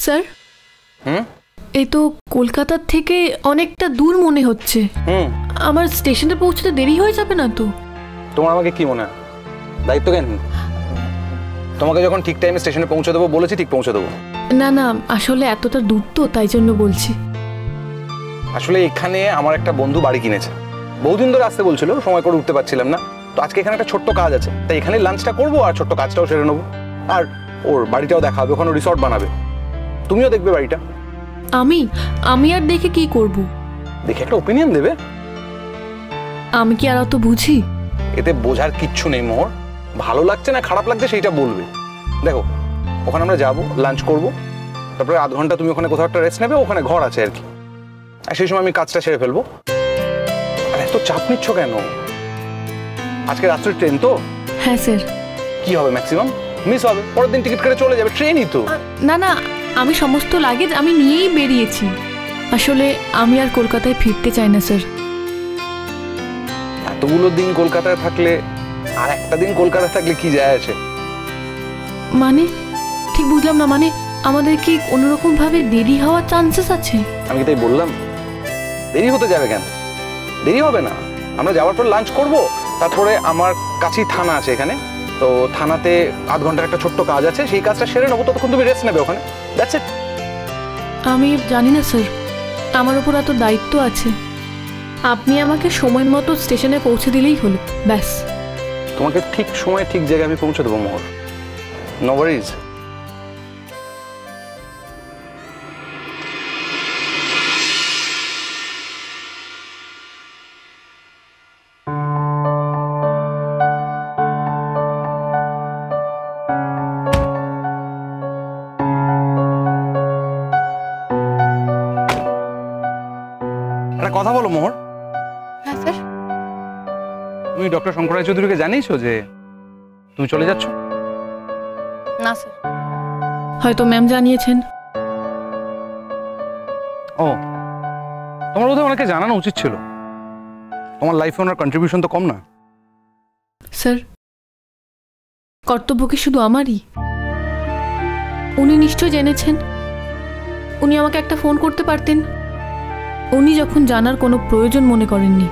Sir এই তো কলকাতা থেকে অনেকটা দূর মনে হচ্ছে। আমার স্টেশনে পৌঁছতে দেরি হয়ে যাবে না তো? তোমার আমাকে কি মনে হয় দায়িত্ব জ্ঞান? তোমাকে যখন ঠিক টাইমে স্টেশনে পৌঁছে দেবো বলেছি, ঠিক পৌঁছে দেবো। না না, আসলে এতটা দূর তো, তাই জন্য বলছি। আসলে এখানে আমার একটা বন্ধু বাড়ি কিনেছে, বহুদিন ধরে আসতে বলছিল, সময় করে উঠতে পারছিলাম না। তো আজকে এখানে একটা ছোট্ট কাজ আছে, তাই এখানে লাঞ্চটা করবো আর ছোট্ট কাজটাও সেরে নেবো। আর ওর বাড়িটাও দেখা হবে, ওখানে রিসর্ট বানাবে, তুমিও দেখবে বাড়িটা। আমি আর দেখে কি করব? দেখে একটা ওপিনিয়ন দেবে। আমি কি আর অত বুঝি? এতে বোঝার কিচ্ছু নেই মোহর, ভালো লাগছে না খারাপ লাগছে সেইটা বলবে। দেখো ওখানে আমরা যাবো, লাঞ্চ করবো, তারপরে আধ ঘন্টা তুমি ওখানে কোথাও একটা রেস্ট নেবে, ওখানে ঘর আছে আর কি। আর সেই সময় আমি কাজটা সেরে ফেলবো। আর এত চাপ নিচ্ছ কেন? আজকে রাত্রে ট্রেন তো? হ্যাঁ স্যার। কি হবে, ম্যাক্সিমাম মিস হবে, পরের দিন টিকিট কেটে চলে যাবে, ট্রেনই তো। না না, আমি সমস্ত লাগেজ আমি নিয়েই বেরিয়েছি। আসলে আমি আর কলকাতায় ফিরতে চাই না স্যার। এতগুলো দিন কলকাতায় থাকলে আর একটা দিন কলকাতায় থাকলে কি যায় আছে? মানে ঠিক বুঝলাম না, মানে আমাদের কি কোনোরকম ভাবে দেরি হওয়ার চান্সেস আছে? আমি তাই বললাম, দেরি হতে যাবে কেন? দেরি হবে না, আমরা যাওয়ার পর লাঞ্চ করব, তারপরে আমার কাছেই থানা আছে এখানে, তো থানাতে আধ ঘন্টার একটা ছোট্ট কাজ আছে, সেই কাজটা সেরে নেবো, ততক্ষণ তুমি রেস্ট নেবে ওখানে, দ্যাটস ইট। আমি জানি না স্যার, আমার উপর এত দায়িত্ব আছে। আপনি আমাকে সময় মতো স্টেশনে পৌঁছে দিলেই হলো, ব্যাস। তোমাকে ঠিক সময়ে ঠিক জায়গায় আমি পৌঁছে দেবো মোহর, নো ওয়ারিজ। একটা কথা বলো মোহর। হ্যাঁ স্যার। তুমি ডক্টর শঙ্কর রায় চৌধুরীকে জানিয়েছো যে তুমি চলে যাচ্ছ? না স্যার। হয়তো ম্যাম জানিয়েছেন। ও, তোমার বোধহয় ওনাকে জানানো উচিত ছিল, তোমার লাইফে ওনার কন্ট্রিবিউশন তো কম না। স্যার, কর্তব্য কি শুধু আমারই? উনি নিশ্চয় জেনেছেন। উনি আমাকে একটা ফোন করতে পারতেন। উনি যখন জানার কোনো প্রয়োজন মনে করেননি,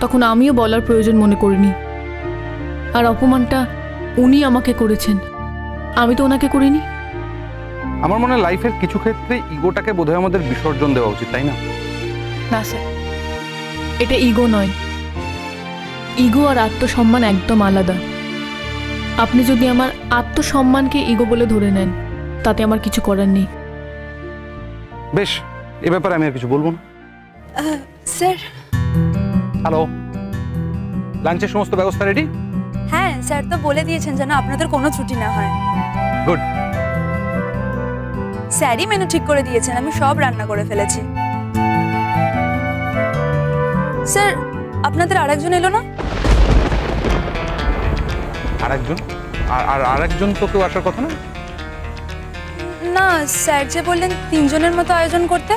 তখন আমিও বলার প্রয়োজন মনে করিনি। আর অপমানটা উনি আমাকে করেছেন, আমি তো ওনাকে করিনি। আমার মনে হয় লাইফের কিছু ক্ষেত্রে ইগোটাকে বোধহয় আমাদের বিসর্জন দেওয়া উচিত, তাই না? না স্যার, এটা ইগো নয়। ইগো আর আত্মসম্মান একদম আলাদা। আপনি যদি আমার আত্মসম্মানকে ইগো বলে ধরে নেন, তাতে আমার কিছু করার নেই। বেশ, এ ব্যাপারে আমি আর কিছু বলবো না। স্যার। হ্যালো, লাঞ্চের সমস্ত ব্যবস্থা রেডি? হ্যাঁ স্যার, তো বলে দিয়েছেন যেন আপনাদের কোনো ছুটি না হয়। গুড। স্যারই মেনু ঠিক করে দিয়েছেন, আমি সব রান্না করে ফেলেছি। স্যার, আপনাদের আরেকজন এলো না? আরেকজন? আর আরেকজন তো কেউ আসার কথা না? না, স্যার যে বললেন 3 জনের মতো আয়োজন করতে।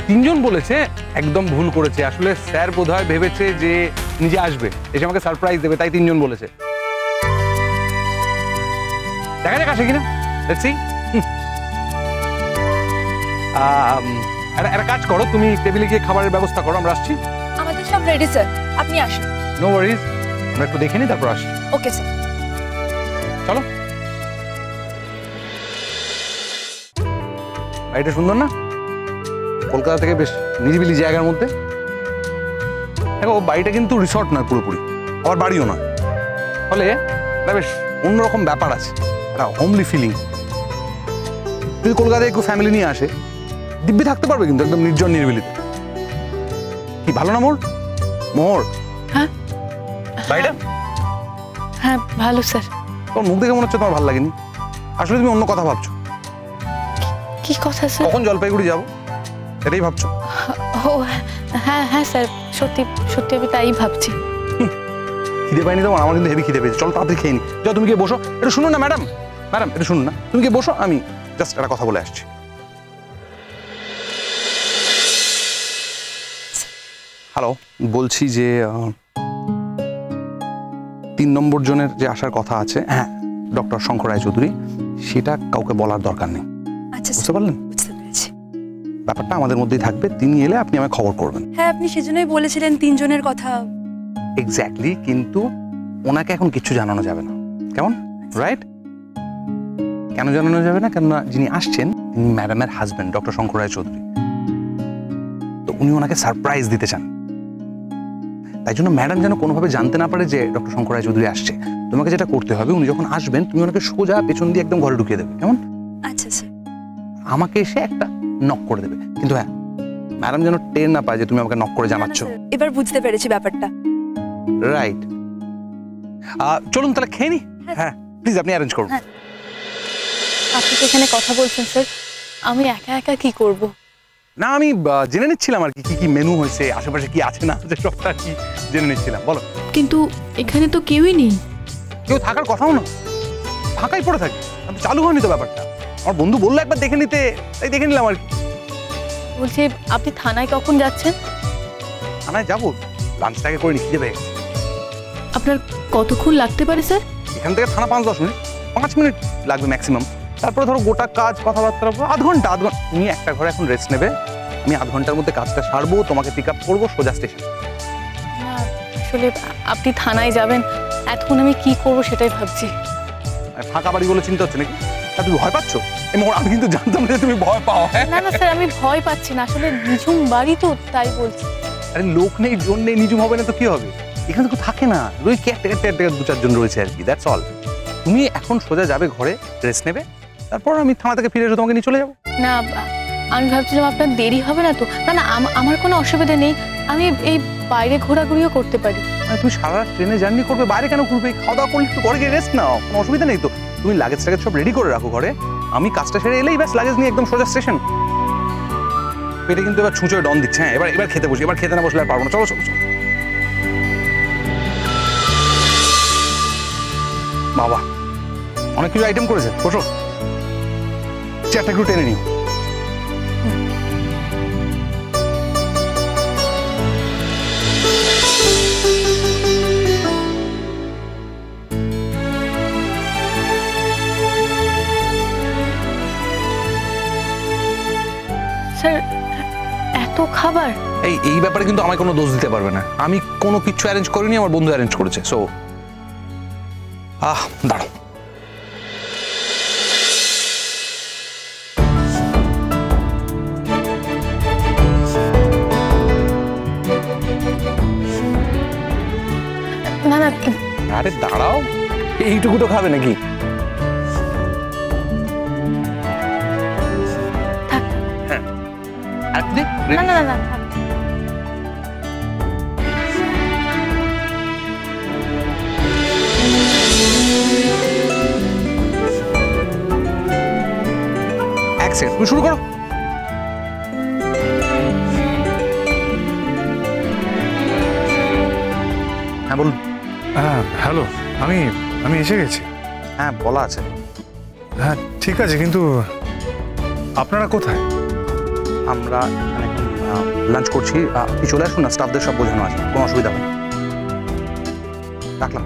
তিনজন বলেছে, একদম ভুল করেছে। আসলে স্যার বোধহয় ভেবেছে যে নিজে আসবে, এসে আমাকে সারপ্রাইজ দেবে, তাই 3 জন বলেছে। দেখা যাক আসে কিনা, লেটস সি। একটা কাজ করো, তুমি টেবিলে গিয়ে খাবারের ব্যবস্থা করো, আমরা আসছি। আমাদের সব রেডি স্যার, আপনি আসুন। নো ওয়ারিজ, আমরা একটু দেখে নিই তারপর আসছি। Okay sir. চলো। বাড়িটা সুন্দর না? কলকাতা থেকে বেশ নিরিবিলি জায়গার মধ্যে। দেখো, বাড়িটা কিন্তু রিসর্ট নয় পুরোপুরি, আবার বাড়িও নয়, ফলে বেশ অন্যরকম ব্যাপার আছে, একটা হোমলি ফিলিং। যদি কলকাতায় একটু ফ্যামিলি নিয়ে আসে, দিব্যি থাকতে পারবে কিন্তু একদম নির্জন নিরিবিলিতে। কি ভালো না মোর? মোর, হ্যাঁ বাড়িটা? হ্যাঁ ভালো স্যার। তোমার মুখ দেখে মনে হচ্ছে তোমার ভালো লাগেনি, আসলে তুমি অন্য কথা ভাবছো। কি কথা স্যার? কখন জলপাইগুড়ি যাবো এটাই ভাবছো? ও হ্যাঁ হ্যাঁ স্যার, সত্যি সত্যি আমি তাই ভাবছি। খিদে পাইনি তোমার? আমার কিন্তু হেভি খিদে পেয়েছে, চলো তাড়াতাড়ি খেয়ে নি। যাও, তুমি গিয়ে বসো। একটু শুনুন না ম্যাডাম, ম্যাডাম একটু শুনুন না, তুমি গিয়ে বসো, আমি জাস্ট একটা কথা বলে আসছি। হ্যালো, বলছি যে 3 নম্বর জনের যে আসার কথা আছে, হ্যাঁ ডক্টর শঙ্কর রায়চৌধুরী, সেটা কাউকে বলার দরকার নেই। আচ্ছা বুঝতে স্যার, পারলেন? বুঝতে পেরেছি। ব্যাপারটা আমাদের মধ্যেই থাকবে, তিনি এলে আপনি আমায় খবর করবেন। হ্যাঁ, আপনি সেজন্যই বলেছিলেন 3 জনের কথা। এক্স্যাক্টলি, কিন্তু ওনাকে এখন কিচ্ছু জানানো যাবে না, কেমন? রাইট? কেন জানানো যাবে না? কেননা যিনি আসছেন তিনি ম্যাডামের হাজবেন্ড ডক্টর শঙ্কর রায়চৌধুরী। তো উনি ওনাকে সারপ্রাইজ দিতে চান, তাই জন্য ম্যাডাম যেন কোনোভাবে জানতে না পারে যে ডক্টর শঙ্কর রায়চৌধুরী আসছে। তোমাকে যেটা করতে হবে, উনি যখন আসবেন তুমি ওনাকে সোজা পেছন দিয়ে একদম ঘরে ঢুকিয়ে দেবে, কেমন? আচ্ছা স্যার। আমাকে এসে একটা নক করে দেবে, কিন্তু হ্যাঁ, ম্যাডাম যেন টের না পায় যে তুমি আমাকে নক করে জানাচ্ছ। না, স্যার, এবার বুঝতে পেরেছি ব্যাপারটা। রাইট। চলুন তাহলে খেয়ে নি। হ্যাঁ প্লিজ, আপনি অ্যারেঞ্জ করুন। হ্যাঁ। আপনি তো এখানে কথা বলছেন স্যার, আমি একা একা কি করব? না, আমি জেনে নিচ্ছিলাম আর কি কি মেনু হয়েছে, আশেপাশে কি আছে না আছে সবটা কি জেনে নিচ্ছিলাম। বলো। কিন্তু এখানে তো কেউই নেই। কেউ থাকার কথাও না, ফাঁকাই পড়ে থাকে, চালু হয়নি তো ব্যাপারটা। আমার বন্ধু বললো একবার দেখে নিতে, তাই দেখে নিলাম আর কি। বলছি, আপনি থানায় কখন যাচ্ছেন? থানায় যাবো, লাঞ্চটাকে করে নিয়ে যাবে। আপনার কতক্ষণ লাগতে পারে স্যার? এখান থেকে থানা 5-10 মিনিট, 5 মিনিট লাগবে ম্যাক্সিমাম। তারপরে ধরো গোটা কাজ কথাবার্তা আধ ঘন্টা। তুমি একটা ঘরে এখন রেস্ট নেবে, আমি আধ ঘন্টার মধ্যে কাজটা সারবো, তোমাকে পিক আপ করবো সোজা স্টেশন। না, আসলে আপনি থানায় যাবেন, এখন আমি কি করব সেটাই ভাবছি। ফাঁকা বাড়ি বলে চিন্তা হচ্ছে নাকি? তুমি ভয় পাচ্ছ? আমি কিন্তু জানতাম না যে তুমি ভয় পাও। না না স্যার, আমি ভয় পাচ্ছি না, আসলে নিঝুম বাড়ি তো তাই বলছি। আরে লোক নেই, জন নেই, নিঝুম হবে না তো কি হবে? এখানে তো থাকে না, ওই কেয়ারটেকার 2-4 জন রয়েছে আর কি, দ্যাটস অল। তুমি এখন সোজা যাবে ঘরে, রেস্ট নেবে, তারপর আমি থানা থেকে ফিরে এসে তোমাকে নিয়ে চলে যাবো। না, আমি ভাবছিলাম আপনার দেরি হবে না তো? না না, আমার কোনো অসুবিধা নেই, আমি এই বাইরে ঘোরাঘুরিও করতে পারি। তুমি সারা রাত ট্রেনে জার্নি করবে, বাইরে কেন ঘুরবে? খাওয়া দাওয়া করলে একটু ঘরে গিয়ে রেস্ট নাও, কোনো অসুবিধা নেই তো। তুমি লাগেজ টাগেজ সব রেডি করে রাখো ঘরে, আমি কাজটা সেরে এলেই ব্যাস লাগেজ নিয়ে একদম সোজা স্টেশন। পেটে কিন্তু এবার ছুঁচো ডন দিচ্ছে। হ্যাঁ, এবার খেতে বসি, এবার খেতে না বসলে আর পারবো না। চলো চলো চলো। বাবা, অনেক কিছু আইটেম করেছে, বসো, চেয়ারটা একটু টেনে নিও। স্যার, এত খাবার? এই ব্যাপারে কিন্তু আমায় কোনো দোষ দিতে পারবে না, আমি কোনো কিছু অ্যারেঞ্জ করিনি, আমার বন্ধু অ্যারেঞ্জ করেছে। সো দাঁড়াও। না না, আরে দাঁড়াও, এইটুকু তো খাবে নাকি? থাক। হ্যাঁ, না না না না, থাক। এক সেকেন্ড, তুমি শুরু করো। হ্যাঁ বলুন। হ্যাঁ হ্যালো, আমি এসে গেছি। হ্যাঁ বলা আছে। হ্যাঁ ঠিক আছে, কিন্তু আপনারা কোথায়? আমরা এখানে লাঞ্চ করছি, আপনি চলে আসুন না, স্টাফদের সব বোঝানো আছে, কোনো অসুবিধা হবে না। রাখলাম।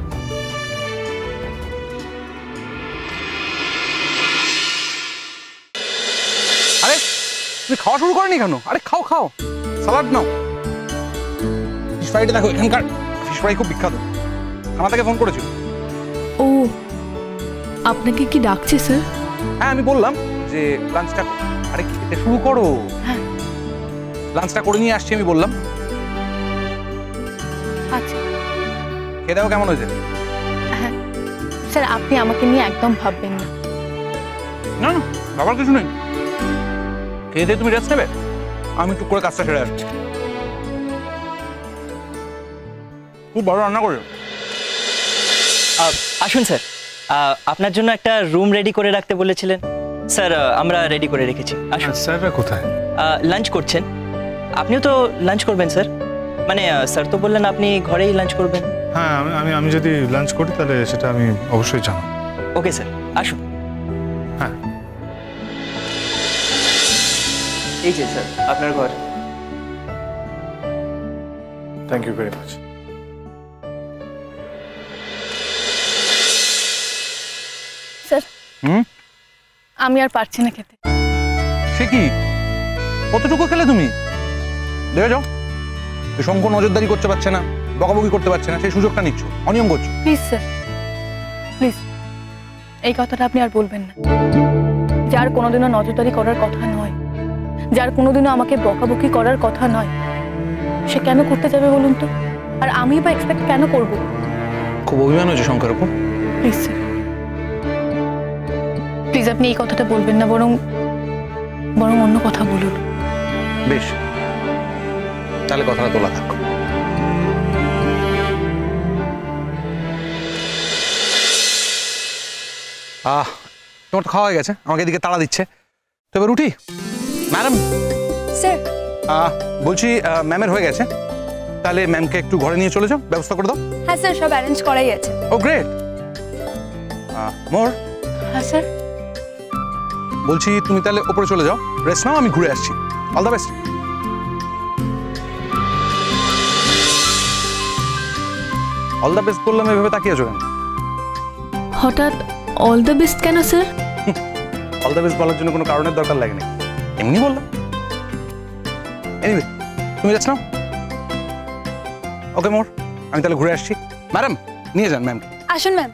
আরে তুমি খাওয়া শুরু করেনি কেন? আরে খাও খাও, সালাড নাও। ফিশ ফ্রাইটা দেখো, এখানকার ফিশ ফ্রাই খুব বিখ্যাত, থানা থেকে ফোন করেছিল। ও, আপনাকে কি ডাকছে স্যার? হ্যাঁ আমি বললাম যে লাঞ্চটা, আরে খেতে শুরু করো। হ্যাঁ, লাঞ্চটা করে নিয়ে আসছি আমি বললাম। আচ্ছা। খেয়ে দাও, কেমন হয়েছে? হ্যাঁ স্যার, আপনি আমাকে নিয়ে একদম ভাববেন না। না না, বাবার কিছু নেই, খেয়ে দিয়ে তুমি রেস্ট নেবে, আমি টুক করে কাজটা সেরে আসছি। খুব ভালো রান্না করে। আসুন স্যার, আপনার জন্য একটা রুম রেডি করে রাখতে বলেছিলেন স্যার, আমরা রেডি করে রেখেছি। আসুন। স্যাররা কোথায়? লাঞ্চ করছেন, আপনিও তো লাঞ্চ করবেন স্যার? মানে স্যার তো বললেন আপনি ঘরেই লাঞ্চ করবেন। হ্যাঁ, আমি যদি লাঞ্চ করি তাহলে সেটা আমি অবশ্যই জানাবো। ওকে স্যার, আসুন। হ্যাঁ, এই যে স্যার আপনার ঘর। Thank you very much. হুম? আমি আর পারছি না খেতে। সে কি, কতটুকু খেলে তুমি? দেখে যাও, এই শঙ্খ নজরদারি করতে পারছে না, বকাবকি করতে পারছে না, সেই সুযোগটা নিচ্ছ, অনিয়ম করছো। প্লিজ স্যার, প্লিজ এই কথাটা আপনি আর বলবেন না। যার কোনোদিনও নজরদারি করার কথা নয়, যার কোনোদিনও আমাকে বকাবকি করার কথা নয়, সে কেন করতে যাবে বলুন তো? আর আমি বা এক্সপেক্ট কেন করব? খুব অভিমান হয়েছে শঙ্করের উপর। প্লিজ স্যার, প্লিজ আপনি এই কথাটা বলবেন না, বরং অন্য কথা বলুন। বেশ, তাহলে কথাটা তোলা থাক। তোমার তো খাওয়া হয়ে গেছে, আমাকে এদিকে তাড়া দিচ্ছে, তো এবার উঠি। ম্যাডাম, স্যার বলছি ম্যামের হয়ে গেছে, তাহলে ম্যামকে একটু ঘরে নিয়ে চলে যাও, ব্যবস্থা করে দাও। হ্যাঁ স্যার, সব অ্যারেঞ্জ করাই আছে। ও গ্রেট। মোর, হ্যাঁ স্যার। বলছি তুমি তাহলে ওপরে চলে যাও, রেস্ট নাও, আমি ঘুরে আসছি। All the best. All the best বললাম, এভাবে তাকিয়ে আছো কেন? হঠাৎ অল দ্য বেস্ট কেন স্যার? অল দ্য বেস্ট বলার জন্য কোনো কারণের দরকার লাগেনি, এমনি বললাম। এনিওয়ে, তুমি রেস্ট নাও। ওকে মোর, আমি তাহলে ঘুরে আসছি। ম্যাডাম নিয়ে যান ম্যামকে। আসুন ম্যাম।